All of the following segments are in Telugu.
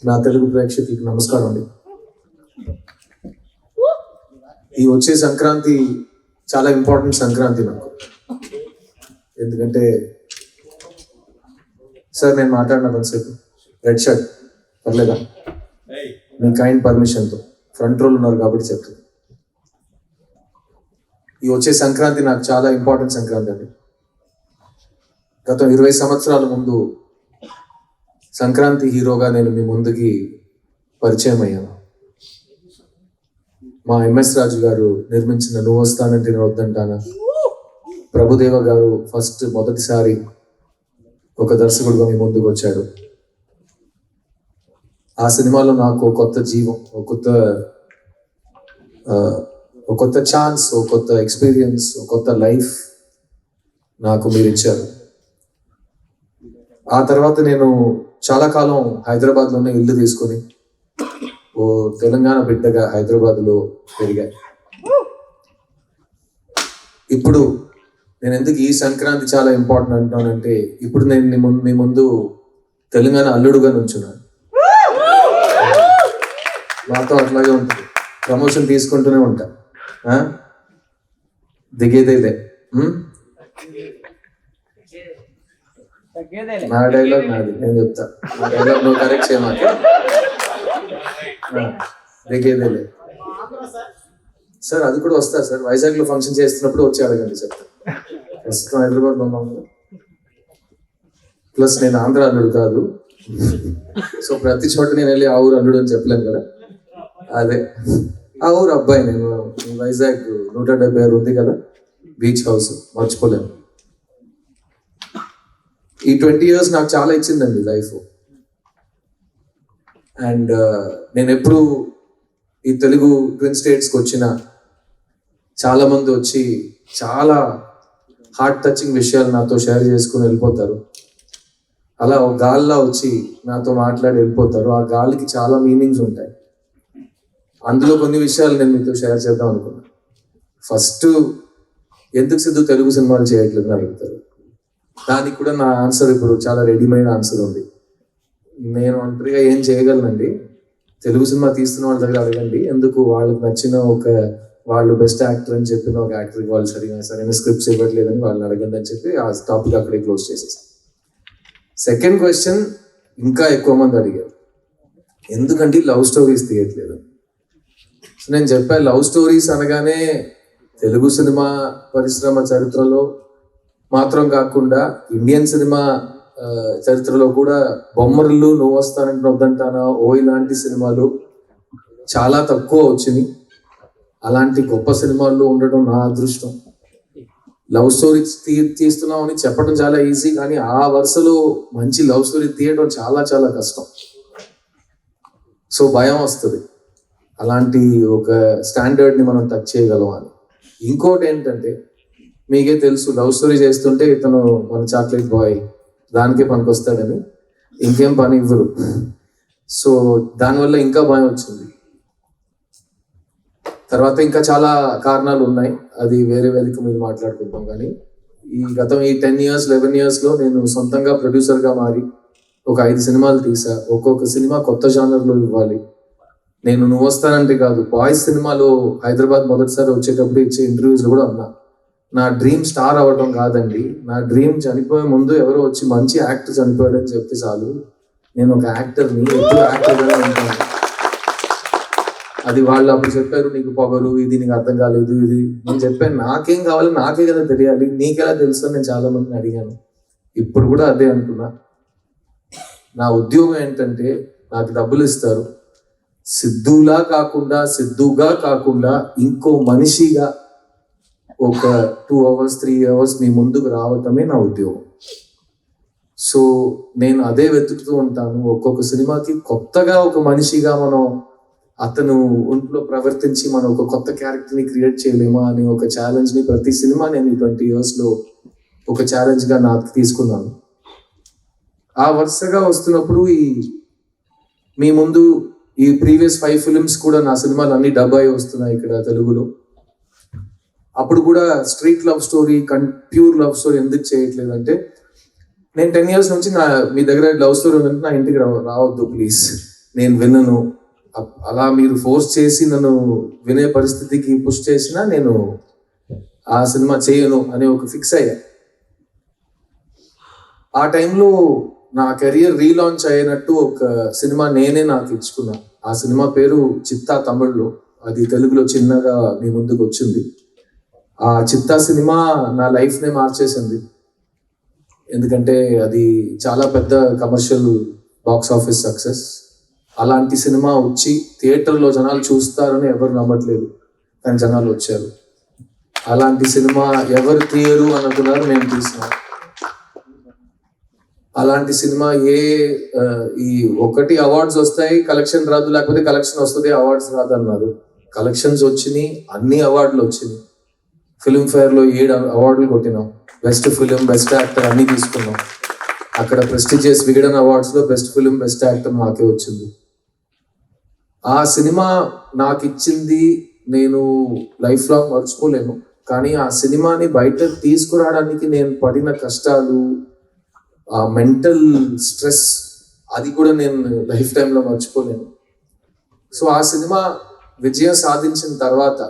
నా తెలుగు ప్రేక్షకులకు నమస్కారం అండి. ఈ వచ్చే సంక్రాంతి చాలా ఇంపార్టెంట్ సంక్రాంతి నాకు. ఎందుకంటే సార్ నేను మాట్లాడిన కొంతసేపు రెడ్ షర్ట్ పర్లేదా? మీ కైండ్ పర్మిషన్తో ఫ్రంట్ రోల్ ఉన్నారు కాబట్టి చెప్తాను. ఈ వచ్చే సంక్రాంతి నాకు చాలా ఇంపార్టెంట్ సంక్రాంతి అండి. గత 20 సంవత్సరాల ముందు సంక్రాంతి హీరోగా నేను మీ ముందుకి పరిచయం అయ్యాను. మా ఎంఎస్ రాజు గారు నిర్మించిన నువ్వు వస్తానంటే నేను వద్దంటానా, ప్రభుదేవ గారు మొదటిసారి ఒక దర్శకుడుగా మీ ముందుకు వచ్చాడు. ఆ సినిమాలో నాకు కొత్త జీవం, ఒక కొత్త ఛాన్స్, ఒక కొత్త ఎక్స్పీరియన్స్, ఒక కొత్త లైఫ్ నాకు మీరు ఇచ్చారు. ఆ తర్వాత నేను చాలా కాలం హైదరాబాద్లోనే ఇల్లు తీసుకొని ఓ తెలంగాణ బిడ్డగా హైదరాబాద్లో పెరిగా. ఇప్పుడు నేను ఎందుకు ఈ సంక్రాంతి చాలా ఇంపార్టెంట్ అంటానంటే, ఇప్పుడు నేను మీ ముందు తెలంగాణ అల్లుడుగా నుంచున్నాను. మాతో అట్లాగే ఉంటుంది, ప్రమోషన్ తీసుకుంటూనే ఉంటా. దిగేదేలే నా డైలాగ్ నాది, నేను చెప్తా. నా డైలాగ్ నువ్వు కరెక్ట్ చేయమాట. దిగేదేలే సార్, అది కూడా వస్తా సార్. వైజాగ్ లో ఫంక్షన్ చేస్తున్నప్పుడు వచ్చి అడగండి చెప్తా. ప్రస్తుతం హైదరాబాద్ బొమ్మ ప్లస్ నేను ఆంధ్ర అల్లుడు కాదు. సో ప్రతి చోట నేను వెళ్ళి ఆ ఊరు అల్లుడు అని చెప్పలేను కదా. అదే ఆ ఊరు అబ్బాయి నేను. వైజాగ్ 176 ఉంది కదా బీచ్ హౌస్, మర్చిపోలేను. ఈ 20 years నాకు చాలా ఇచ్చిందండి లైఫ్. అండ్ నేను ఎప్పుడు ఈ తెలుగు ట్విన్ స్టేట్స్కి వచ్చిన చాలా మంది వచ్చి చాలా హార్ట్ టచింగ్ విషయాలు నాతో షేర్ చేసుకుని వెళ్ళిపోతారు. అలా ఒక గాలిలా వచ్చి నాతో మాట్లాడి వెళ్ళిపోతారు. ఆ గాలికి చాలా మీనింగ్స్ ఉంటాయి. అందులో కొన్ని విషయాలు నేను మీతో షేర్ చేద్దాం అనుకున్నా. ఫస్ట్, ఎందుకు సిద్ధు తెలుగు సినిమాలు చేయట్లేదు అని అడుగుతారు. దానికి కూడా నా ఆన్సర్ ఇప్పుడు చాలా రెడీమేడ్ ఆన్సర్ ఉంది. నేను ఒంటరిగా ఏం చేయగలనండి. తెలుగు సినిమా తీస్తున్న వాళ్ళ దగ్గర అడగండి. ఎందుకు వాళ్ళకి నచ్చిన వాళ్ళు బెస్ట్ యాక్టర్ అని చెప్పిన ఒక యాక్టర్కి వాళ్ళు సరైన స్క్రిప్ట్స్ ఇవ్వట్లేదని వాళ్ళని అడగండి అని చెప్పి ఆ టాపిక్ అక్కడే క్లోజ్ చేసేసాను. సెకండ్ క్వశ్చన్ ఇంకా ఎక్కువ మంది అడిగారు, ఎందుకంటే లవ్ స్టోరీస్ తీయట్లేదు. నేను చెప్పాను, లవ్ స్టోరీస్ అనగానే తెలుగు సినిమా పరిశ్రమ చరిత్రలో మాత్రం కాకుండా ఇండియన్ సినిమా చరిత్రలో కూడా బొమ్మరిల్లు, నువ్వు వస్తానంటే వద్దంటానా, ఓ ఇలాంటి సినిమాలు చాలా తక్కువ వచ్చినాయి. అలాంటి గొప్ప సినిమాల్లో ఉండడం నా అదృష్టం. లవ్ స్టోరీ తీస్తున్నాం అని చెప్పడం చాలా ఈజీ, కానీ ఆ వరుసలో మంచి లవ్ స్టోరీ తీయడం చాలా చాలా కష్టం. సో భయం వస్తుంది అలాంటి ఒక స్టాండర్డ్ని మనం టచ్ చేయగలం అని. ఇంకోటి ఏంటంటే, మీకే తెలుసు, లవ్ స్టోరీ చేస్తుంటే ఇతను మన చాక్లెట్ బాయ్ దానికే పనికి వస్తాడని ఇంకేం పని ఇవ్వరు. సో దానివల్ల ఇంకా భయం వచ్చింది. తర్వాత ఇంకా చాలా కారణాలు ఉన్నాయి, అది వేరే వేదిక మీరు మాట్లాడుకుంటాం. కానీ ఈ 10 years 11 years లో నేను సొంతంగా ప్రొడ్యూసర్గా మారి ఒక 5 సినిమాలు తీసా. ఒక్కొక్క సినిమా కొత్త జానర్లో ఇవ్వాలి. నేను నువ్వు వస్తానంటే కాదు, బాయ్స్ సినిమాలో హైదరాబాద్ మొదటిసారి వచ్చేటప్పుడు ఇచ్చే ఇంటర్వ్యూస్లో కూడా అన్నా, నా డ్రీమ్ స్టార్ అవ్వడం కాదండి, నా డ్రీమ్ చనిపోయే ముందు ఎవరో వచ్చి మంచి యాక్టర్ చనిపోయాడని చెప్తే చాలు, నేను ఒక యాక్టర్ని, ఎప్పుడు యాక్టర్గానే ఉంటాను. అది వాళ్ళు అప్పుడు చెప్పారు, నీకు పొగరు, ఇది నీకు అర్థం కాలేదు, ఇది. నేను చెప్పాను, నాకేం కావాలి నాకే కదా తెలియాలి, నీకెలా తెలుసు నేను చాలా మందిని అడిగాను. ఇప్పుడు కూడా అదే అంటున్నా. నా ఉద్యోగం ఏంటంటే, నాకు డబ్బులు ఇస్తారు, సిద్ధుగా కాకుండా ఇంకో మనిషిగా ఒక 2 hours 3 hours మీ ముందుకు రావటమే నా ఉద్యోగం. సో నేను అదే వెతుకుతూ ఉంటాను. ఒక్కొక్క సినిమాకి కొత్తగా ఒక మనిషిగా అతను ఒంట్లో ప్రవర్తించి మనం ఒక కొత్త క్యారెక్టర్ని క్రియేట్ చేయలేమా అని ఒక ఛాలెంజ్ని ప్రతి సినిమా నేను ఈ 20 years ఒక ఛాలెంజ్గా నాకు తీసుకున్నాను. ఆ వరుసగా వస్తున్నప్పుడు మీ ముందు ఈ ప్రీవియస్ 5 films కూడా నా సినిమాలు అన్ని డబ్ అయి వస్తున్నాయి ఇక్కడ తెలుగులో. అప్పుడు కూడా street love story, pure love story ఎందుకు చేయట్లేదు అంటే, నేను 10 years నుంచి మీ దగ్గర లవ్ స్టోరీ ఉందంటే నా ఇంటికి రావద్దు ప్లీజ్. నేను వినను. అలా మీరు ఫోర్స్ చేసి నన్ను వినే పరిస్థితికి పుష్ చేసినా నేను ఆ సినిమా చేయను అని ఒక ఫిక్స్ అయ్యా. ఆ టైంలో నా కెరియర్ రీలాంచ్ అయినట్టు ఒక సినిమా నేనే నాకు ఇచ్చుకున్నా. ఆ సినిమా పేరు చిత్తా, తమిళ్లో. అది తెలుగులో చిన్నగా మీ ముందుకు వచ్చింది. ఆ చిత్తా సినిమా నా లైఫ్నే మార్చేసింది. ఎందుకంటే అది చాలా పెద్ద కమర్షియల్ బాక్స్ ఆఫీస్ సక్సెస్. అలాంటి సినిమా వచ్చి థియేటర్లో జనాలు చూస్తారని ఎవరు నమ్మట్లేదు, కానీ జనాలు వచ్చారు. అలాంటి సినిమా ఎవరు తీయరు అనుకున్నారు, మేము తీసినాం. అలాంటి సినిమా ఈ ఒకటి అవార్డ్స్ వస్తాయి, కలెక్షన్ రాదు, లేకపోతే కలెక్షన్ వస్తుంది అవార్డ్స్ రాదు అన్నారు. కలెక్షన్స్ వచ్చినాయి, అన్ని అవార్డులు వచ్చినాయి. ఫిల్మ్ఫేర్లో 7 అవార్డులు కొట్టినాం. బెస్ట్ ఫిలిం, బెస్ట్ యాక్టర్ అన్ని తీసుకున్నాం. అక్కడ ప్రెస్టీజియస్ విగడన్ అవార్డ్స్లో బెస్ట్ ఫిలిం, బెస్ట్ యాక్టర్ మాకే వచ్చింది. ఆ సినిమా నాకు ఇచ్చింది నేను లైఫ్ లాంగ్ మర్చిపోలేను. కానీ ఆ సినిమాని బయట తీసుకురావడానికి నేను పడిన కష్టాలు, ఆ మెంటల్ స్ట్రెస్, అది కూడా నేను లైఫ్ టైంలో మర్చిపోలేను. సో ఆ సినిమా విజయం సాధించిన తర్వాత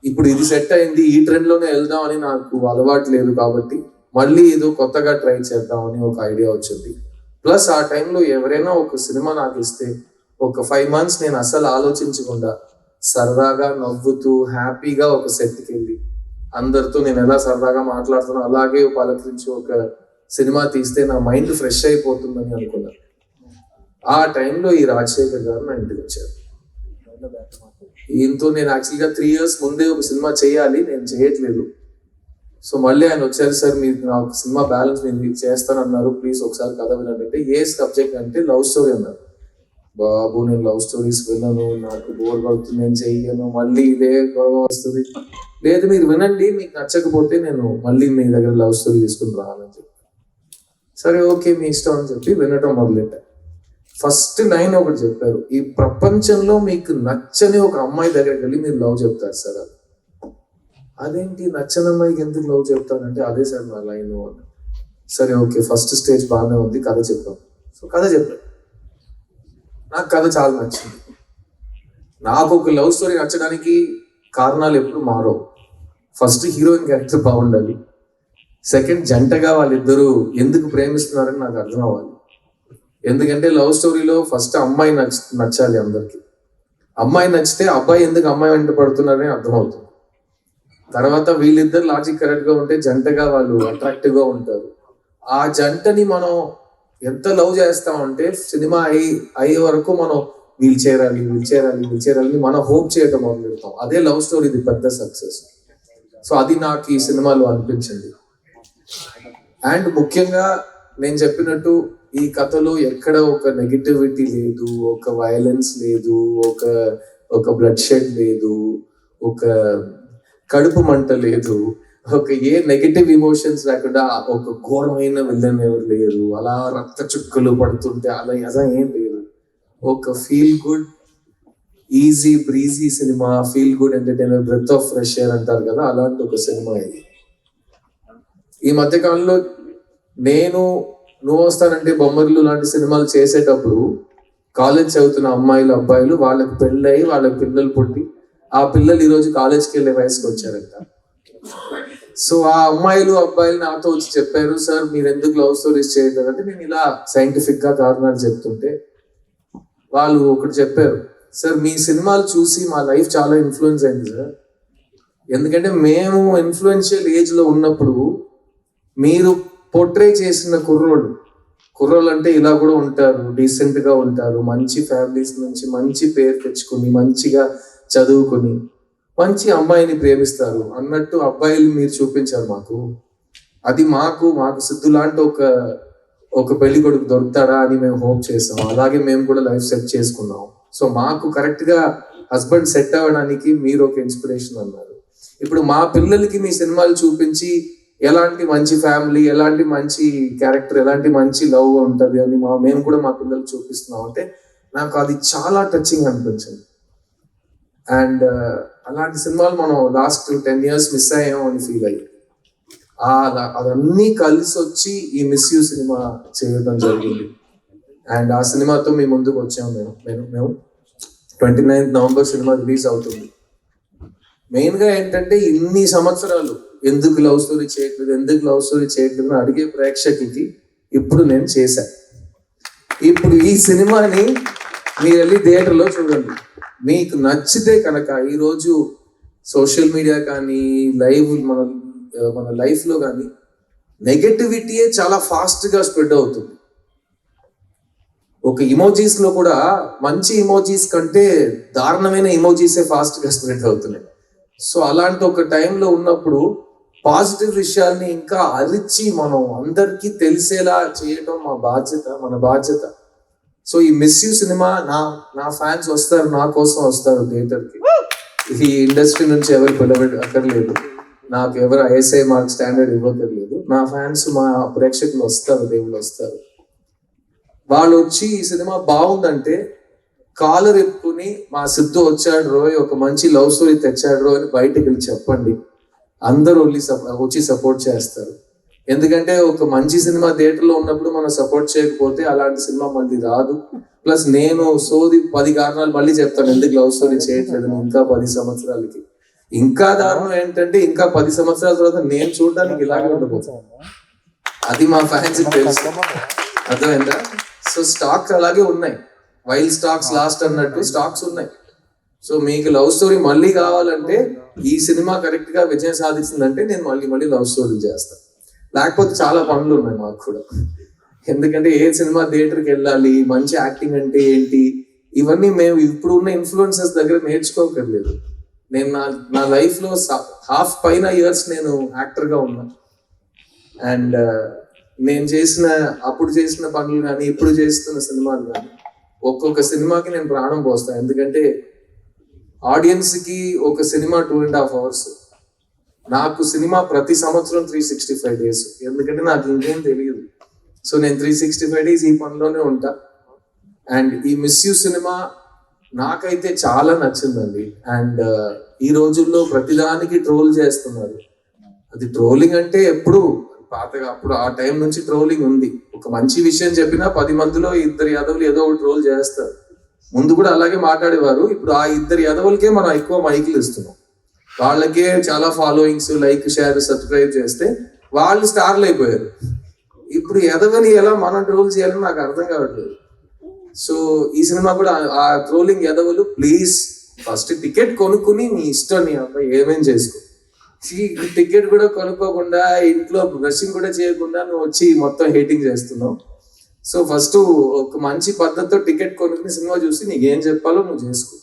ఇప్పుడు ఇది సెట్ అయింది, ఈ ట్రెండ్లోనే వెళ్దాం అని నాకు అలవాటు లేదు. కాబట్టి మళ్ళీ ఏదో కొత్తగా ట్రై చేద్దామని ఒక ఐడియా వచ్చింది. ప్లస్ ఆ టైంలో ఎవరైనా ఒక సినిమా నాకు ఇస్తే ఒక 5 months నేను అసలు ఆలోచించకుండా సరదాగా నవ్వుతూ హ్యాపీగా ఒక సెట్కి వెళ్ళి అందరితో నేను ఎలా సరదాగా మాట్లాడుతున్నా అలాగే పలకరించి ఒక సినిమా తీస్తే నా మైండ్ ఫ్రెష్ అయిపోతుందని అనుకున్నాను. ఆ టైంలో ఈ రాజశేఖర్ గారు నా ఇంటికి వచ్చారు. ఈయనతో నేను యాక్చువల్గా 3 years ముందే ఒక సినిమా చేయాలి, నేను చేయట్లేదు. సో మళ్ళీ ఆయన వచ్చారు, సార్ మీరు నాకు సినిమా బ్యాలెన్స్ నేను చేస్తానన్నారు, ప్లీజ్ ఒకసారి కథ వినండి అంటే, ఏ సబ్జెక్ట్ అంటే లవ్ స్టోరీ అన్నారు. బాబు నేను లవ్ స్టోరీస్ వినను, నాకు బోర్ పడుతుంది, నేను చెయ్యను, మళ్ళీ ఇదే గొడవ వస్తుంది. లేదు మీరు వినండి, మీకు నచ్చకపోతే నేను మళ్ళీ మీ దగ్గర లవ్ స్టోరీ తీసుకుని రానని చెప్పి, సరే ఓకే మీ ఇష్టం అని చెప్పి వినటం మొదలెట్టా. ఫస్ట్ లైన్ ఒకటి చెప్పారు, ఈ ప్రపంచంలో మీకు నచ్చని ఒక అమ్మాయి దగ్గరికి వెళ్ళి మీరు లవ్ చెప్తారు సార్. అదేంటి నచ్చని అమ్మాయికి ఎందుకు లవ్ చెప్తానంటే, అదే సార్ నా లైన్ అని. సరే ఓకే ఫస్ట్ స్టేజ్ బాగానే ఉంది, కథ చెప్పాం. సో కథ చెప్పాను. నాకు కథ చాలా నచ్చింది. నాకు ఒక లవ్ స్టోరీ నచ్చడానికి కారణాలు ఎప్పుడు మారవు. ఫస్ట్ హీరోయిన్ క్యారెక్టర్ బాగుండాలి, సెకండ్ జంటగా వాళ్ళిద్దరూ ఎందుకు ప్రేమిస్తున్నారని నాకు అర్థం అవ్వాలి. ఎందుకంటే లవ్ స్టోరీలో ఫస్ట్ అమ్మాయి నచ్చాలి అందరికి. అమ్మాయి నచ్చితే అబ్బాయి ఎందుకు అమ్మాయి వెంట పడుతున్నారని అర్థమవుతుంది. తర్వాత వీళ్ళిద్దరు లాజిక్ కరెక్ట్ గా ఉంటే జంటగా వాళ్ళు అట్రాక్టివ్ గా ఉంటారు. ఆ జంటని మనం ఎంత లవ్ చేస్తామంటే సినిమా అయ్యే వరకు మనం వీళ్ళు చేరాలి మనం హోప్ చేయడం మొదలు పెడతాం. అదే లవ్ స్టోరీది పెద్ద సక్సెస్. సో అది నాకు ఈ సినిమాలో అనిపించింది. అండ్ ముఖ్యంగా నేను చెప్పినట్టు ఈ కథలో ఎక్కడ ఒక నెగిటివిటీ లేదు, ఒక వైలెన్స్ లేదు, ఒక బ్లడ్ షెడ్ లేదు, ఒక కడుపు మంట లేదు, ఒక ఏ నెగిటివ్ ఎమోషన్స్ లేకుండా ఒక ఘోరమైన విలన్ ఎవరు లేరు, అలా రక్త చుక్కలు పడుతుంటే అలా ఏం లేదు. ఒక feel good easy breezy cinema, feel good entertainer, breath of fresh air అంటారు కదా, అలాంటి ఒక సినిమా ఇది. ఈ మధ్యకాలంలో నువ్వు వస్తానంటే బొమ్మర్లు లాంటి సినిమాలు చేసేటప్పుడు కాలేజ్ చదువుతున్న అమ్మాయిలు అబ్బాయిలు వాళ్ళకి పెళ్ళయి వాళ్ళకి పిల్లలు పుట్టి ఆ పిల్లలు ఈరోజు కాలేజ్కి వెళ్ళే వయసుకి వచ్చారంట. సో ఆ అమ్మాయిలు అబ్బాయిలు నాతో వచ్చి చెప్పారు, సార్ మీరు ఎందుకు లవ్ స్టోరీస్ చేయట్లేదు అంటే, నేను ఇలా సైంటిఫిక్ గా కారణాలు చెప్తుంటే వాళ్ళు ఒకటి చెప్పారు, సార్ మీ సినిమాలు చూసి మా లైఫ్ చాలా ఇన్ఫ్లుయెన్స్ అయింది సార్. ఎందుకంటే మేము ఇన్ఫ్లుయెన్షియల్ ఏజ్ లో ఉన్నప్పుడు మీరు పోర్ట్రే చేసిన కుర్రోళ్ళు అంటే ఇలా కూడా ఉంటారు, డీసెంట్ గా ఉంటారు, మంచి ఫ్యామిలీస్ నుంచి మంచి పేరు తెచ్చుకుని మంచిగా చదువుకుని మంచి అమ్మాయిని ప్రేమిస్తారు అన్నట్టు అబ్బాయిలు మీరు చూపించారు మాకు. అది మాకు సిద్ధు లాంటి ఒక పెళ్లి కొడుకు దొరుకుతాడా అని మేము హోప్ చేస్తాం. అలాగే మేము కూడా లైఫ్ సెట్ చేసుకున్నాం. సో మాకు కరెక్ట్ గా హస్బెండ్ సెట్ అవ్వడానికి మీరు ఒక ఇన్స్పిరేషన్ అన్నారు. ఇప్పుడు మా పిల్లలకి మీ సినిమాలు చూపించి ఎలాంటి మంచి ఫ్యామిలీ, ఎలాంటి మంచి క్యారెక్టర్, ఎలాంటి మంచి లవ్ ఉంటుంది అని మేము కూడా మా పిల్లలు చూపిస్తున్నాం అంటే నాకు అది చాలా టచింగ్ అనిపించింది. అండ్ అలాంటి సినిమాలు మనం లాస్ట్ 10 years మిస్ అయ్యాం అని ఫీల్ అయ్యి అదన్నీ కలిసి వచ్చి ఈ మిస్ యూ సినిమా చేయడం జరిగింది. అండ్ ఆ సినిమాతో మీ ముందుకు వచ్చాము మేము 29th నవంబర్ సినిమా రిలీజ్ అవుతుంది. మెయిన్గా ఏంటంటే ఇన్ని సంవత్సరాలు ఎందుకు లవ్ స్టోరీ చేయట్లేదు అని అడిగే ప్రేక్షకులకి ఇప్పుడు నేను చేశాను. ఇప్పుడు ఈ సినిమాని మీరు వెళ్ళి థియేటర్లో చూడండి. మీకు నచ్చితే కనుక ఈరోజు సోషల్ మీడియా కానీ మన లైఫ్లో కానీ నెగటివిటీయే చాలా ఫాస్ట్గా స్ప్రెడ్ అవుతుంది. ఒక ఇమోజీస్లో కూడా మంచి ఇమోజీస్ కంటే దారుణమైన ఇమోజీసే ఫాస్ట్గా స్ప్రెడ్ అవుతున్నాయి. సో అలాంటి ఒక టైంలో ఉన్నప్పుడు పాజిటివ్ విషయాల్ని ఇంకా అరిచి మనం అందరికీ తెలిసేలా చేయటం మన బాధ్యత. సో ఈ మిస్ యూ సినిమా నా ఫ్యాన్స్ వస్తారు, నా కోసం వస్తారు థియేటర్కి. ఈ ఇండస్ట్రీ నుంచి ఎవరు పిలవక్కర్లేదు, నాకు ఎవరు ఐఎస్ఐ మార్క్ స్టాండర్డ్ ఇవ్వక్కర్లేదు. నా ఫ్యాన్స్, మా ప్రేక్షకులు వస్తారు, దేవుళ్ళు వస్తారు. వాళ్ళు వచ్చి ఈ సినిమా బాగుందంటే కాలర్ ఎత్తుకుని మా సిద్ధు వచ్చాడు రోయ్, ఒక మంచి లవ్ స్టోరీ తెచ్చాడు రోయ్ అని బయటకు వెళ్ళి చెప్పండి. అందరూ వచ్చి సపోర్ట్ చేస్తారు. ఎందుకంటే ఒక మంచి సినిమా థియేటర్లో ఉన్నప్పుడు మనం సపోర్ట్ చేయకపోతే అలాంటి సినిమా మళ్ళీ రాదు. ప్లస్ నేను 10 కారణాలు మళ్ళీ చెప్తాను ఎందుకు లవ్ స్టోరీ చేయట్లేదు ఇంకా 10 సంవత్సరాలకి. ఇంకా దారుణం ఏంటంటే ఇంకా 10 సంవత్సరాల తర్వాత నేను చూడడానికి ఇలాగే ఉండబోతాను. అది మా ఫ్యాన్స్ తెలుసు, అర్థమైందా? సో స్టాక్స్ అలాగే ఉన్నాయి, వైల్డ్ స్టాక్స్ లాస్ట్ అన్నట్టు స్టాక్స్ ఉన్నాయి. సో మీకు లవ్ స్టోరీ మళ్ళీ కావాలంటే ఈ సినిమా కరెక్ట్ గా విజయం సాధిస్తుందంటే నేను మళ్ళీ లవ్ స్టోరీ చేస్తాను. లేకపోతే చాలా పనులు ఉన్నాయి మాకు కూడా. ఎందుకంటే ఏ సినిమా థియేటర్కి వెళ్ళాలి, మంచి యాక్టింగ్ అంటే ఏంటి, ఇవన్నీ మేము ఇప్పుడు ఉన్న ఇన్ఫ్లుయెన్సర్స్ దగ్గర నేర్చుకోకర్లేదు. నేను నా లైఫ్ లో హాఫ్ పైన ఇయర్స్ నేను యాక్టర్ గా ఉన్నా. అండ్ నేను అప్పుడు చేసిన పనులు కానీ ఇప్పుడు చేస్తున్న సినిమాలు కానీ ఒక్కొక్క సినిమాకి నేను ప్రాణం పోస్తాను. ఎందుకంటే ఆడియన్స్ కి ఒక సినిమా 2.5 hours, నాకు సినిమా ప్రతి సంవత్సరం 365 days. ఎందుకంటే నాకు ఇంకేం తెలియదు. సో నేను 365 days ఈ పనిలోనే ఉంటా. అండ్ ఈ మిస్ యూ సినిమా నాకైతే చాలా నచ్చిందండి. అండ్ ఈ రోజుల్లో ప్రతిదానికి ట్రోల్ చేస్తున్నారు. అది ట్రోలింగ్ అంటే ఎప్పుడు పాతగా అప్పుడు ఆ టైం నుంచి ట్రోలింగ్ ఉంది. ఒక మంచి విషయం చెప్పినా 10 మందిలో 2 యాదవులు ఏదో ఒకటి ట్రోల్ చేస్తారు. ముందు కూడా అలాగే మాట్లాడేవారు. ఇప్పుడు ఆ 2 యాదవులకే మనం ఎక్కువ మైకులు ఇస్తున్నాం. వాళ్ళకే చాలా ఫాలోయింగ్స్, లైక్, షేర్, సబ్స్క్రైబ్ చేస్తే వాళ్ళు స్టార్లు అయిపోయారు. ఇప్పుడు ఎదవని ఎలా మనం ట్రోల్ చేయాలని నాకు అర్థం కావట్లేదు. సో ఈ సినిమా కూడా ఆ ట్రోలింగ్ ఎదవలు ప్లీజ్ ఫస్ట్ టికెట్ కొనుక్కుని నీ ఇష్టం, నీ అబ్బాయి ఏమేం చేసుకో. టికెట్ కూడా కొనుక్కోకుండా ఇంట్లో బ్రషింగ్ కూడా చేయకుండా నువ్వు వచ్చి మొత్తం హేటింగ్ చేస్తున్నావు. సో ఫస్ట్ ఒక మంచి పద్ధతితో టికెట్ కొనుక్కుని సినిమా చూసి నీకేం చెప్పాలో నువ్వు చేసుకో.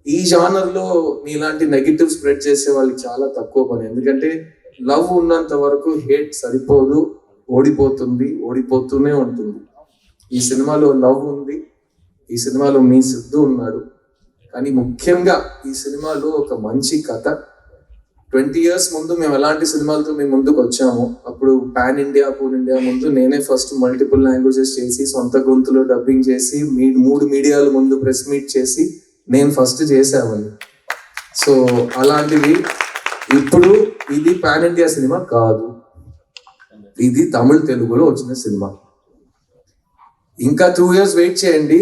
ఈ జానర్లో నీలాంటి నెగిటివ్ స్ప్రెడ్ చేసే వాళ్ళకి చాలా తక్కువ పని. ఎందుకంటే లవ్ ఉన్నంత వరకు హేట్ సరిపోదు, ఓడిపోతూనే ఉంటుంది. ఈ సినిమాలో లవ్ ఉంది, ఈ సినిమాలో మీ సిద్ధు ఉన్నాడు. కానీ ముఖ్యంగా ఈ సినిమాలో ఒక మంచి కథ. 20 years ముందు మేము ఎలాంటి సినిమాలతో మేము ముందుకు వచ్చాము, అప్పుడు పాన్ ఇండియా ముందు నేనే ఫస్ట్ మల్టిపుల్ లాంగ్వేజెస్ చేసి సొంత గొంతులో డబ్బింగ్ చేసి 3 మీడియాల ముందు ప్రెస్ మీట్ చేసి నేను ఫస్ట్ చేసామని. సో అలాంటిది ఇప్పుడు ఇది పాన్ ఇండియా సినిమా కాదు, ఇది తమిళ తెలుగులో వచ్చిన సినిమా. ఇంకా 2 years వెయిట్ చేయండి.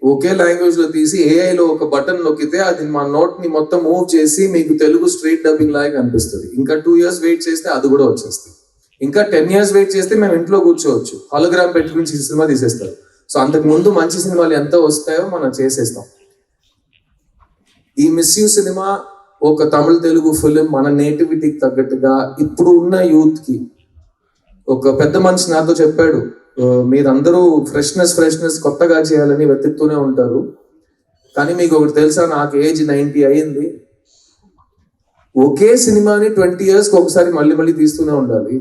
ఒకే లాంగ్వేజ్ లో తీసి ఏఐలో ఒక బటన్ నొక్కితే అది మా నోట్ ని మొత్తం మూవ్ చేసి మీకు తెలుగు స్ట్రీట్ డబ్బింగ్ లాగా కనిపిస్తుంది. ఇంకా 2 years వెయిట్ చేస్తే అది కూడా వచ్చేస్తుంది. ఇంకా 10 years వెయిట్ చేస్తే మేము ఇంట్లో కూర్చోవచ్చు, హాలోగ్రామ్ పెట్టుకుని సినిమా తీసేస్తారు. సో అంతకు ముందు మంచి సినిమాలు ఎంత వస్తాయో మనం చేసేస్తాం. ఈ మిస్ యూ సినిమా ఒక తమిళ తెలుగు ఫిలిం మన నేటివిటీకి తగ్గట్టుగా ఇప్పుడు ఉన్న యూత్ కి. ఒక పెద్ద మనిషి నాతో చెప్పాడు, మీరందరూ ఫ్రెష్నెస్ కొత్తగా చేయాలని వెతుకుతూనే ఉంటారు, కానీ మీకు ఒకటి తెలుసా, నాకు ఏజ్ 90 అయింది. ఒకే సినిమాని 20 years ఒకసారి మళ్ళీ తీస్తూనే ఉండాలి.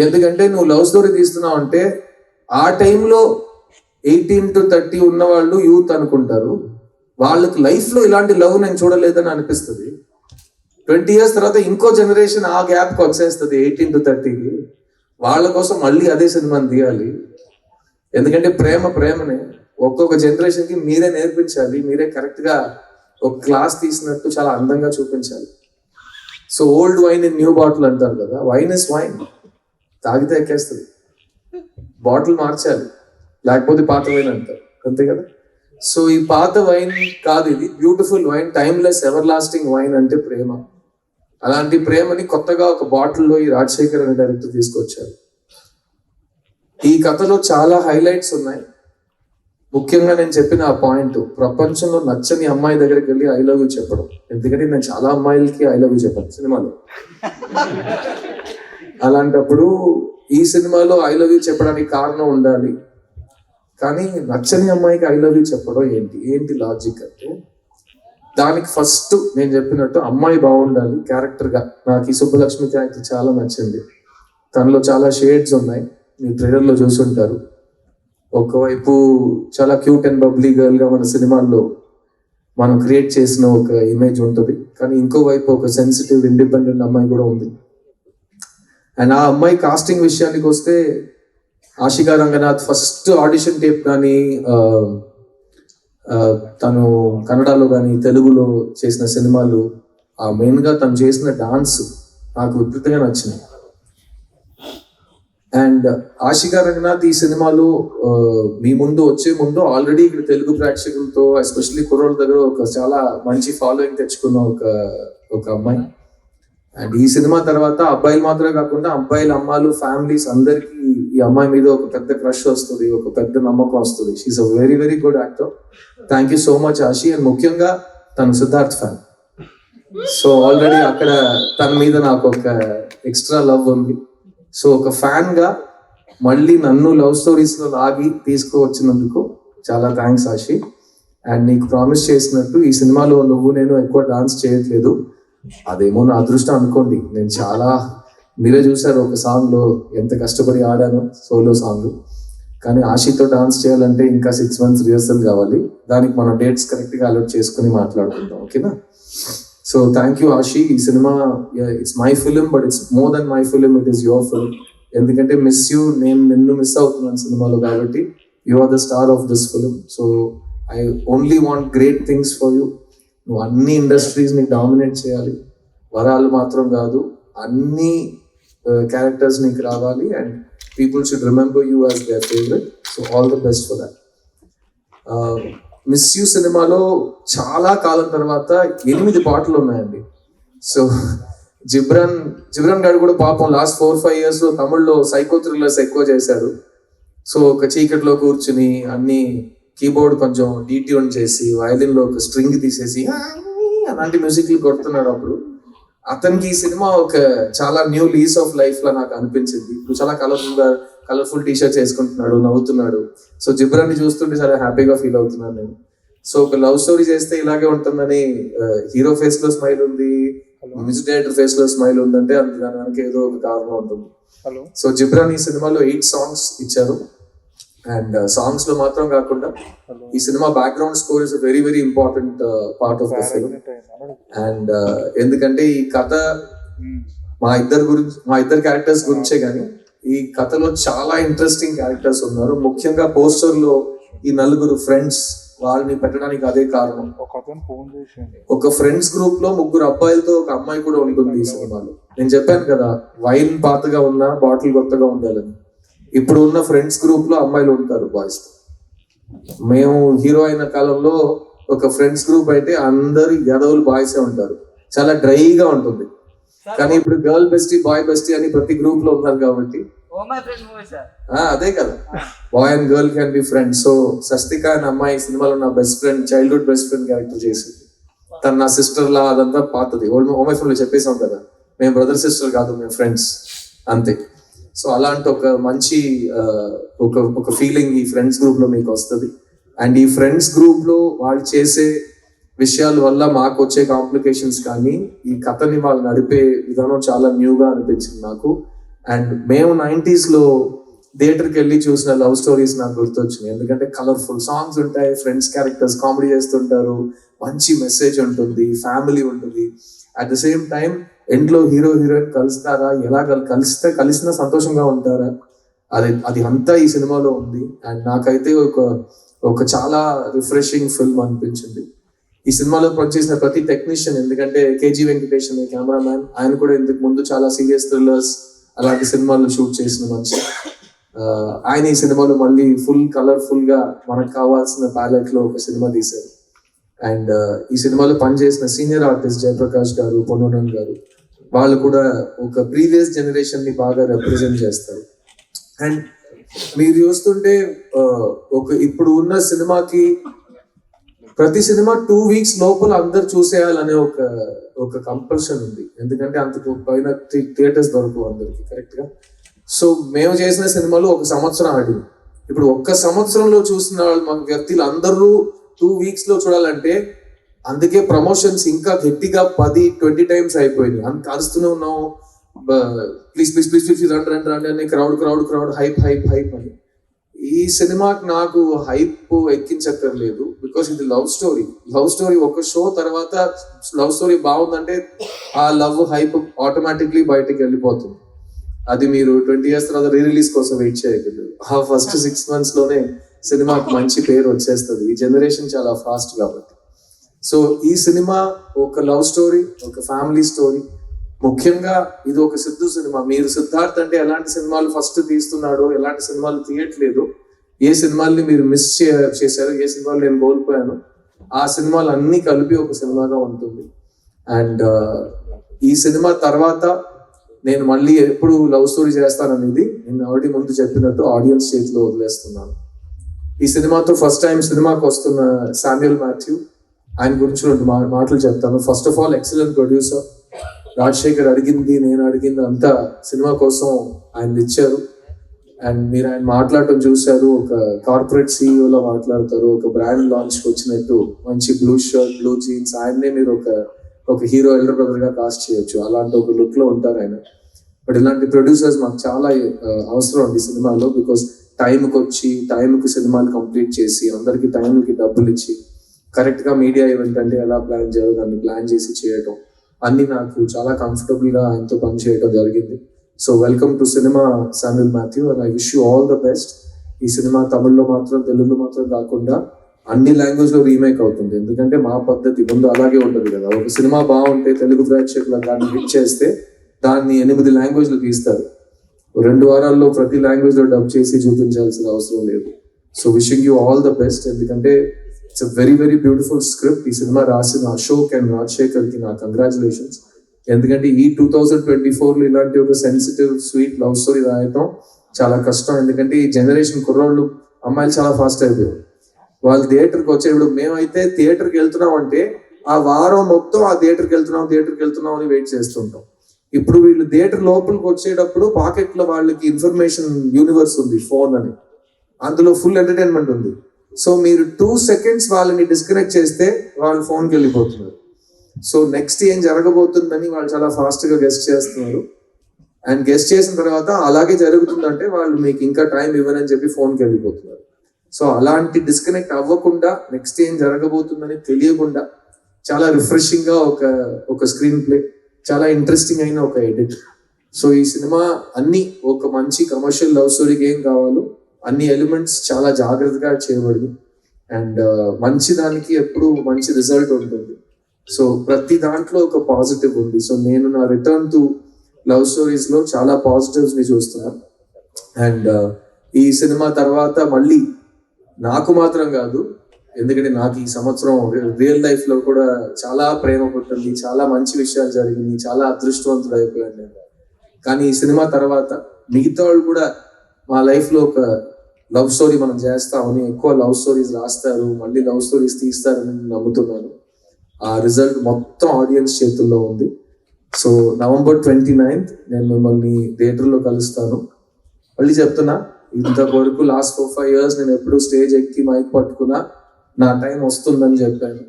ఎందుకంటే నువ్వు లవ్ స్టోరీ తీస్తున్నావు అంటే ఆ టైంలో 18 to 30 ఉన్న వాళ్ళు యూత్ అనుకుంటారు, వాళ్ళకి లైఫ్ లో ఇలాంటి లవ్ నేను చూడలేదని అనిపిస్తుంది. 20 years తర్వాత ఇంకో జనరేషన్ ఆ గ్యాప్ కి వచ్చేస్తుంది 18 to 30కి. వాళ్ళ కోసం మళ్ళీ అదే సినిమాని తీయాలి. ఎందుకంటే ప్రేమనే ఒక్కొక్క జనరేషన్ కి మీరే నేర్పించాలి, మీరే కరెక్ట్ గా ఒక క్లాస్ తీసినట్టు చాలా అందంగా చూపించాలి. So old wine in new bottle అంటారు కదా, వైన్ ఇస్ వైన్, తాగితే ఎక్కేస్తుంది, బాటిల్ మార్చాలి. లేకపోతే పాత వైన్ అంటారు, అంతే కదా. సో ఈ పాత వైన్ కాదు, ఇది beautiful wine, timeless ever lasting wine అంటే ప్రేమ. అలాంటి ప్రేమని కొత్తగా ఒక బాటిల్లో ఈ రాజశేఖర్ అనే డైరెక్టర్ తీసుకొచ్చారు. ఈ కథలో చాలా హైలైట్స్ ఉన్నాయి. ముఖ్యంగా నేను చెప్పిన ఆ పాయింట్, ప్రపంచంలో నచ్చని అమ్మాయి దగ్గరికి వెళ్ళి ఐ లవ్ యూ చెప్పడం. ఎందుకంటే నేను చాలా అమ్మాయిలకి ఐ లవ్ యూ చెప్పాను సినిమాలో. అలాంటప్పుడు ఈ సినిమాలో ఐ లవ్ యూ చెప్పడానికి కారణం ఉండాలి, కానీ నచ్చని అమ్మాయికి ఐ లవ్ యూ చెప్పడం ఏంటి లాజిక్ అంటే, దానికి ఫస్ట్ నేను చెప్పినట్టు అమ్మాయి బాగుండాలి క్యారెక్టర్గా. నాకు ఈ సుబ్బలక్ష్మి క్యారెక్టర్ చాలా నచ్చింది. తనలో చాలా షేడ్స్ ఉన్నాయి, మీరు ట్రైలర్లో చూసుంటారు. ఒకవైపు చాలా క్యూట్ అండ్ బబ్లీ గర్ల్ గా మన సినిమాల్లో మనం క్రియేట్ చేసిన ఒక ఇమేజ్ ఉంటుంది, కానీ ఇంకోవైపు ఒక సెన్సిటివ్ ఇండిపెండెంట్ అమ్మాయి కూడా ఉంది. అండ్ ఆ అమ్మాయి కాస్టింగ్ విషయానికి వస్తే, Ashika Ranganath first audition tape కానీ తను కన్నడలో కానీ తెలుగులో చేసిన సినిమాలు, ఆ మెయిన్గా తను చేసిన డాన్స్ నాకు విపరీతంగా నచ్చింది. అండ్ ఆశికా రంగనాథ్ ఈ సినిమాలో మీ ముందు వచ్చే ముందు ఆల్రెడీ ఇక్కడ తెలుగు ప్రేక్షకులతో ఎస్పెషల్లీ కుర్రోళ్ళ దగ్గర ఒక చాలా మంచి ఫాలోయింగ్ తెచ్చుకున్న ఒక అమ్మాయి. అండ్ ఈ సినిమా తర్వాత అబ్బాయిలు మాత్రమే కాకుండా అబ్బాయిల అమ్మాయిలు ఫ్యామిలీస్ అందరికీ ఈ అమ్మాయి మీద ఒక పెద్ద క్రష్ వస్తుంది, ఒక పెద్ద నమ్మకం వస్తుంది. She is a very very good actor. Thank you so much Ashi. And ముఖ్యంగా తను సిద్ధార్థ్ ఫ్యాన్, సో ఆల్రెడీ అక్కడ తన మీద నాకు ఒక ఎక్స్ట్రా లవ్ ఉంది. సో ఒక ఫ్యాన్ గా మళ్ళీ నన్ను లవ్ స్టోరీస్ లో లాగి తీసుకువచ్చినందుకు చాలా థ్యాంక్స్ ఆశి. అండ్ నీకు ప్రామిస్ చేసినట్టు ఈ సినిమాలో నేను ఎక్కువ డాన్స్ చేయట్లేదు, అదేమో నా అదృష్టం అనుకోండి. నేను చాలా, మీరే చూసారు ఒక సాంగ్ లో ఎంత కష్టపడి ఆడాను, సోలో సాంగ్. కానీ ఆశితో డాన్స్ చేయాలంటే ఇంకా 6 months రిహర్సల్ కావాలి. దానికి మనం డేట్స్ కరెక్ట్ గా అలర్ట్ చేసుకుని మాట్లాడుకుంటాం, ఓకేనా? So thank you Ashi. ఈ cinema it's my film, but it's more than my film, it is your film. ఎందుకంటే మిస్ యూ, నేను నిన్ను మిస్ అవుతున్నాను సినిమాలో, కాబట్టి you are the star of this film. So I only want great things for you. నువ్వు అన్ని ఇండస్ట్రీస్ ని డామినేట్ చేయాలి, వరాలు మాత్రం కాదు, అన్ని క్యారెక్టర్స్ నీకు రావాలి. And people should remember you as there favourite. So all the best for that. Miss you సినిమాలో చాలా కాలం తర్వాత 8 పాటలు ఉన్నాయండి. సో జిబ్రాన్ గారు కూడా పాపం లాస్ట్ 4-5 years లో తమిళ్లో సైకో థ్రిల్లర్స్ ఎక్కువ చేశాడు. సో ఒక చీకట్లో కూర్చుని అన్ని కీబోర్డ్ కొంచెం డీట్యూన్ చేసి వయలిన్ లో ఒక స్ట్రింగ్ తీసేసి అలాంటి మ్యూజిక్లు కొడుతున్నాడు. అప్పుడు అతనికి ఈ సినిమా ఒక చాలా న్యూ లీస్ ఆఫ్ లైఫ్ లా నాకు అనిపించింది. ఇప్పుడు చాలా కలర్ఫుల్ టీ షర్ట్స్ వేసుకుంటున్నాడు, నవ్వుతున్నాడు. సో జిబ్రాన్ని చూస్తుంటే చాలా హ్యాపీగా ఫీల్ అవుతున్నాను నేను. సో ఒక లవ్ స్టోరీ చేస్తే ఇలాగే ఉంటుందని, హీరో ఫేస్ లో స్మైల్ ఉంది, మ్యూజిక్ డైరెక్టర్ ఫేస్ లో స్మైల్ ఉందంటే దాని వెనక ఏదో ఒక కారణం ఉంటుంది. సో జిబ్రాన్ ఈ సినిమాలో 8 songs ఇచ్చారు. అండ్ సాంగ్స్ లో మాత్రం కాకుండా ఈ cinema background score is very very important part of the film. And ఎందుకంటే ఈ కథ మా ఇద్దరు క్యారెక్టర్స్ గురించే, కానీ ఈ కథలో చాలా ఇంట్రెస్టింగ్ క్యారెక్టర్స్ ఉన్నారు. ముఖ్యంగా పోస్టర్ లో ఈ 4 ఫ్రెండ్స్, వాళ్ళని పెట్టడానికి అదే కారణం. ఒక ఫ్రెండ్స్ గ్రూప్ లో 3 అబ్బాయిలతో ఒక అమ్మాయి కూడా ఉంటుంది ఈ సినిమాలో. నేను చెప్పాను కదా, వైన్ పాతగా ఉన్నా బాటిల్ కొత్తగా ఉండాలని. ఇప్పుడు ఉన్న ఫ్రెండ్స్ గ్రూప్ లో అమ్మాయిలు ఉంటారు బాయ్స్. మేము హీరో అయిన కాలంలో ఒక ఫ్రెండ్స్ గ్రూప్ అయితే అందరు యాదవులు బాయ్సే ఉంటారు, చాలా డ్రైగా ఉంటుంది. కానీ ఇప్పుడు గర్ల్ బెస్టీ బాయ్ బెస్టీ అని ప్రతి గ్రూప్ లో ఉన్నారు కాబట్టి అదే కదా, boy and girl can be friends. So Swastika అనే అమ్మాయి సినిమాలో నా best friend, childhood best friend character చేసింది. తను నా సిస్టర్ లా, అదంతా పాతది. హోమ్ లో చెప్పేసాం కదా, మేము బ్రదర్ సిస్టర్ కాదు, మేము ఫ్రెండ్స్ అంతే. సో అలాంటి ఒక మంచి ఒక ఫీలింగ్ ఈ ఫ్రెండ్స్ గ్రూప్ లో మీకు వస్తుంది. అండ్ ఈ ఫ్రెండ్స్ గ్రూప్ లో వాళ్ళు చేసే విషయాల వల్ల మాకు వచ్చే కాంప్లికేషన్స్ కానీ ఈ కథని వాళ్ళు నడిపే విధానం చాలా న్యూగా అనిపించింది నాకు. అండ్ మేము 90s లో థియేటర్కి వెళ్ళి చూసిన లవ్ స్టోరీస్ నాకు గుర్తొచ్చినాయి. ఎందుకంటే కలర్ఫుల్ సాంగ్స్ ఉంటాయి, ఫ్రెండ్స్ క్యారెక్టర్స్ కామెడీ చేస్తుంటారు, మంచి మెసేజ్ ఉంటుంది, ఫ్యామిలీ ఉంటుంది. అట్ ద సేమ్ టైం ఎండ్లో హీరో హీరోయిన్ కలుస్తారా, ఎలా కలిసినా సంతోషంగా ఉంటారా, అది అంతా ఈ సినిమాలో ఉంది. అండ్ నాకైతే ఒక చాలా రిఫ్రెషింగ్ ఫిల్మ్ అనిపించింది. ఈ సినిమాలో పనిచేసిన ప్రతి టెక్నీషియన్, ఎందుకంటే కేజీ వెంకటేష్ అనే కెమెరామ్యాన్, ఆయన కూడా ఇంతకు ముందు చాలా సీరియస్ థ్రిల్లర్స్ అలాంటి సినిమాలు షూట్ చేసిన మనిషి. ఆయన ఈ సినిమాలో మళ్ళీ ఫుల్ కలర్ఫుల్ గా మనకు కావాల్సిన ప్యాలెట్ లో ఒక సినిమా తీశారు. అండ్ ఈ సినిమాలో పనిచేసిన సీనియర్ ఆర్టిస్ట్ జయప్రకాష్ గారు, పొన్నూరన్ గారు, వాళ్ళు కూడా ఒక ప్రీవియస్ జనరేషన్ ని బాగా రిప్రజెంట్ చేస్తారు. అండ్ మీరు చూస్తుంటే ఇప్పుడు ఉన్న సినిమాకి ప్రతి సినిమా 2 weeks లోపల అందరు చూసేయాలనే ఒక కంపల్షన్ ఉంది. ఎందుకంటే అంతకు పైన థియేటర్స్ దొరకవు అందరికి కరెక్ట్ గా. సో మేము చేసిన సినిమాలు 1 సంవత్సరం ఆడింది. ఇప్పుడు 1 సంవత్సరంలో చూసిన వాళ్ళు మన వ్యక్తులు అందరూ 2 weeks లో చూడాలంటే అందుకే ప్రమోషన్స్ ఇంకా గట్టిగా 10-20 times అయిపోయినాయి. అంత కలుస్తూనే ఉన్నాం, ప్లీజ్ ప్లీజ్ ప్లీజ్ ప్లీజ్ రండి రండి రండి అని క్రౌడ్ హైప్ హైప్ హైప్ అని. ఈ సినిమాకి నాకు హైప్ ఎక్కించక్కర్లేదు, బికాస్ ఇది లవ్ స్టోరీ. ఒక షో తర్వాత లవ్ స్టోరీ బాగుందంటే ఆ లవ్ హైప్ ఆటోమేటిక్లీ బయటకు వెళ్ళిపోతుంది. అది మీరు 20 years తర్వాత రిలీజ్ కోసం వెయిట్ చేయగలరు. ఆ ఫస్ట్ 6 months లోనే సినిమాకి మంచి పేరు వచ్చేస్తుంది. ఈ జనరేషన్ చాలా ఫాస్ట్ కాబట్టి. సో ఈ సినిమా ఒక లవ్ స్టోరీ, ఒక ఫ్యామిలీ స్టోరీ. ముఖ్యంగా ఇది ఒక సిద్ధు సినిమా. మీరు సిద్ధార్థ్ అంటే ఎలాంటి సినిమాలు ఫస్ట్ తీస్తున్నాడో, ఎలాంటి సినిమాలు తీయట్లేదు, ఏ సినిమాల్ని మీరు మిస్ చేశారో, ఏ సినిమాలు నేను కోల్పోయాను, ఆ సినిమాలు అన్ని కలిపి ఒక సినిమాగా ఉంటుంది. అండ్ ఈ సినిమా తర్వాత నేను మళ్ళీ ఎప్పుడు లవ్ స్టోరీ చేస్తాననేది నేను ఆల్రెడీ ముందు చెప్పినట్టు ఆడియన్స్ చేతిలో వదిలేస్తున్నాను. ఈ సినిమాతో ఫస్ట్ టైం సినిమాకి వస్తున్న శామ్యుయల్ మాథ్యూ, ఆయన గురించి 2 మాటలు చెప్తాను. First of all excellent producer. Rajasekhar అడిగింది, నేను అడిగింది అంతా సినిమా కోసం ఆయన ఇచ్చారు. అండ్ మీరు ఆయన మాట్లాడటం చూశారు, ఒక కార్పొరేట్ సిఇఓలో మాట్లాడతారు, ఒక బ్రాండ్ లాంచ్కి వచ్చినట్టు మంచి బ్లూ షర్ట్, బ్లూ జీన్స్. ఆయన్నే మీరు ఒక హీరో ఎల్డర్ బ్రదర్ గా కాస్ట్ చేయొచ్చు, అలాంటి ఒక లుక్ లో ఉంటారు ఆయన. బట్ ఇలాంటి ప్రొడ్యూసర్స్ మాకు చాలా అవసరం ఉంది సినిమాలో. బికాస్ టైంకి సినిమాలు కంప్లీట్ చేసి అందరికి టైంకి డబ్బులు ఇచ్చి కరెక్ట్ గా మీడియా ఈవెంట్ అంటే ఎలా ప్లాన్ చేయాలో దాన్ని ప్లాన్ చేసి చేయటం అన్ని నాకు చాలా కంఫర్టబుల్ గా ఆయనతో పని చేయడం జరిగింది. So welcome to cinema Samuel Matthew, and I wish you all the best. ఈ సినిమా తమిళ్లో మాత్రం, తెలుగులో మాత్రం కాకుండా అన్ని లాంగ్వేజ్ లో రీమేక్ అవుతుంది. ఎందుకంటే మా పద్ధతి ముందు అలాగే ఉంటుంది కదా. ఒక సినిమా బాగుంటే తెలుగు ప్రేక్షకులు దాన్ని హిట్ చేస్తే దాన్ని 8 languages లో తీస్తారు. 2 వారాల్లో ప్రతి లాంగ్వేజ్ లో డబ్ చేసి చూపించాల్సిన అవసరం లేదు. So wishing you all the best. ఎందుకంటే it's very very beautiful script. ఈ సినిమా రాసిన అశోక్ అండ్ రాజశేఖర్ కి నా కంగ్రాచులేషన్స్. ఎందుకంటే ఈ 2024లో ఇలాంటి ఒక సెన్సిటివ్ స్వీట్ లవ్ స్టోరీ రాయటం చాలా కష్టం. ఎందుకంటే ఈ జనరేషన్ కుర్రోళ్ళు, అమ్మాయిలు చాలా ఫాస్ట్ అయిపోయారు. వాళ్ళు థియేటర్కి వచ్చేప్పుడు, మేమైతే థియేటర్కి వెళ్తున్నాం అంటే ఆ వారం మొత్తం ఆ థియేటర్కి వెళ్తున్నాం అని వెయిట్ చేస్తుంటాం. ఇప్పుడు వీళ్ళు థియేటర్ లోపలికి వచ్చేటప్పుడు పాకెట్ లో వాళ్ళకి ఇన్ఫర్మేషన్ యూనివర్స్ ఉంది, ఫోన్ అని, అందులో ఫుల్ ఎంటర్టైన్మెంట్ ఉంది. సో మీరు 2 seconds వాళ్ళని డిస్కనెక్ట్ చేస్తే వాళ్ళు ఫోన్కి వెళ్ళిపోతున్నారు. సో నెక్స్ట్ ఏం జరగబోతుందని వాళ్ళు చాలా ఫాస్ట్ గా గెస్ట్ చేస్తున్నారు. అండ్ గెస్ట్ చేసిన తర్వాత అలాగే జరుగుతుందంటే వాళ్ళు మీకు ఇంకా టైం ఇవ్వనని చెప్పి ఫోన్కి వెళ్ళిపోతున్నారు. సో అలాంటి డిస్కనెక్ట్ అవ్వకుండా, నెక్స్ట్ ఏం జరగబోతుందని తెలియకుండా చాలా రిఫ్రెషింగ్ గా ఒక స్క్రీన్ ప్లే, చాలా ఇంట్రెస్టింగ్ అయిన ఒక ఎడిట్. సో ఈ సినిమా అన్ని ఒక మంచి కమర్షియల్ లవ్ స్టోరీకి ఏం కావాలో అన్ని ఎలిమెంట్స్ చాలా జాగ్రత్తగా చేయబడింది. అండ్ మంచి దానికి ఎప్పుడు మంచి రిజల్ట్ ఉంటుంది. సో ప్రతి దాంట్లో ఒక పాజిటివ్ ఉంది. సో నేను నా రిటర్న్ టు లవ్ స్టోరీస్ లో చాలా పాజిటివ్స్ ని చూస్తున్నాను. అండ్ ఈ సినిమా తర్వాత మళ్ళీ నాకు మాత్రం కాదు, ఎందుకంటే నాకు ఈ సంవత్సరం రియల్ లైఫ్ లో కూడా చాలా ప్రేమ పుట్టింది, చాలా మంచి విషయాలు జరిగింది, చాలా అదృష్టవంతుడు అయిపోయాను నేను. కానీ ఈ సినిమా తర్వాత మిగతా వాళ్ళు కూడా మా లైఫ్ లో ఒక లవ్ స్టోరీ మనం చేస్తామని, ఎక్కువ లవ్ స్టోరీస్ రాస్తారు, మళ్ళీ లవ్ స్టోరీస్ తీస్తారని నమ్ముతున్నాను. ఆ రిజల్ట్ మొత్తం ఆడియన్స్ చేతుల్లో ఉంది. సో November 29th నేను మిమ్మల్ని థియేటర్లో కలుస్తాను. మళ్ళీ చెప్తున్నా, ఇంతవరకు లాస్ట్ 4-5 years నేను ఎప్పుడు స్టేజ్ ఎక్కి మైక్ పట్టుకున్నా నా టైం వస్తుందని చెప్పాను.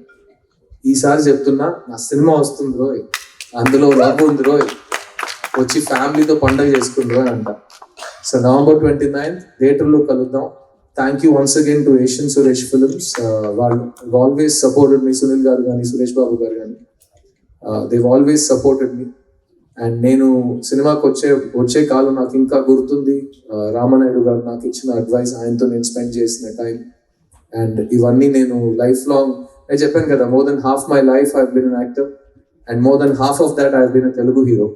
ఈసారి చెప్తున్నా, నా సినిమా వస్తుంది రోయ్, అందులో లవ్ ఉంది రోయ్, వచ్చి ఫ్యామిలీతో పండుగ చేసుకుంది రోయ్ అంట. సో November 29th థియేటర్లో కలుద్దాం. Thank you once again to Asian Suresh films. వాళ్ళు ఆల్వేస్ సపోర్టెడ్ మీ, సునీల్ గారు కానీ సురేష్ బాబు గారు కానీ, దేవ్ ఆల్వేస్ సపోర్టెడ్ మీ. అండ్ నేను సినిమాకి వచ్చే కాలం నాకు ఇంకా గుర్తుంది. రామనాయుడు గారు నాకు ఇచ్చిన అడ్వైస్, ఆయనతో నేను స్పెండ్ చేసిన టైం, అండ్ ఇవన్నీ నేను లైఫ్ లాంగ్, నేను చెప్పాను కదా, more than half my life I've been an actor and more than half of that I've been a Telugu hero.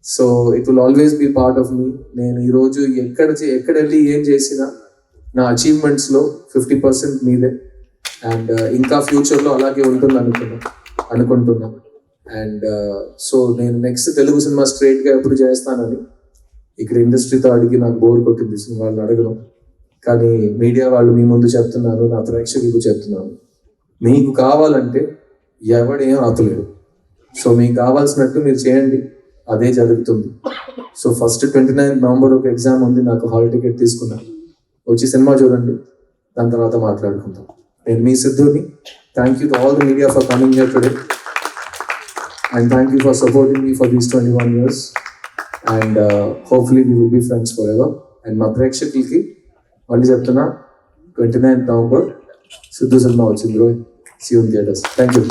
So it will always be part of me. నేను ఈరోజు ఎక్కడ వెళ్ళి ఏం చేసినా నా అచీవ్మెంట్స్లో 50% మీదే. అండ్ ఇంకా ఫ్యూచర్లో అలాగే ఉంటుంది అనుకుంటున్నాను. అండ్ సో నేను నెక్స్ట్ తెలుగు సినిమా స్ట్రైట్గా ఎప్పుడు చేస్తానని ఇక్కడ ఇండస్ట్రీతో అడిగి నాకు బోర్ కొట్టింది వాళ్ళని అడగను. కానీ మీడియా వాళ్ళు మీ ముందు చెప్తున్నాను, నా ప్రేక్షకులకు చెప్తున్నాను, మీకు కావాలంటే ఎవడేం ఆపలేడు. సో మీకు కావాల్సినట్టు మీరు చేయండి, అదే జరుగుతుంది. సో ఫస్ట్ 29 నవంబర్ ఒక ఎగ్జామ్ ఉంది, నాకు హాల్ టికెట్ తీసుకున్నాను, వచ్చి సినిమా చూడండి, దాని తర్వాత మాట్లాడుకుందాం. నేను మీ సిద్ధుని. Thank you to all the media for coming here today and thank you for supporting me for these 21 years and hopefully we will be friends forever. And మా ప్రేక్షకులకి మళ్ళీ చెప్తున్నా, 29 నవంబర్ సిద్ధు సినిమా వచ్చింది, see you in theatres. Thank you.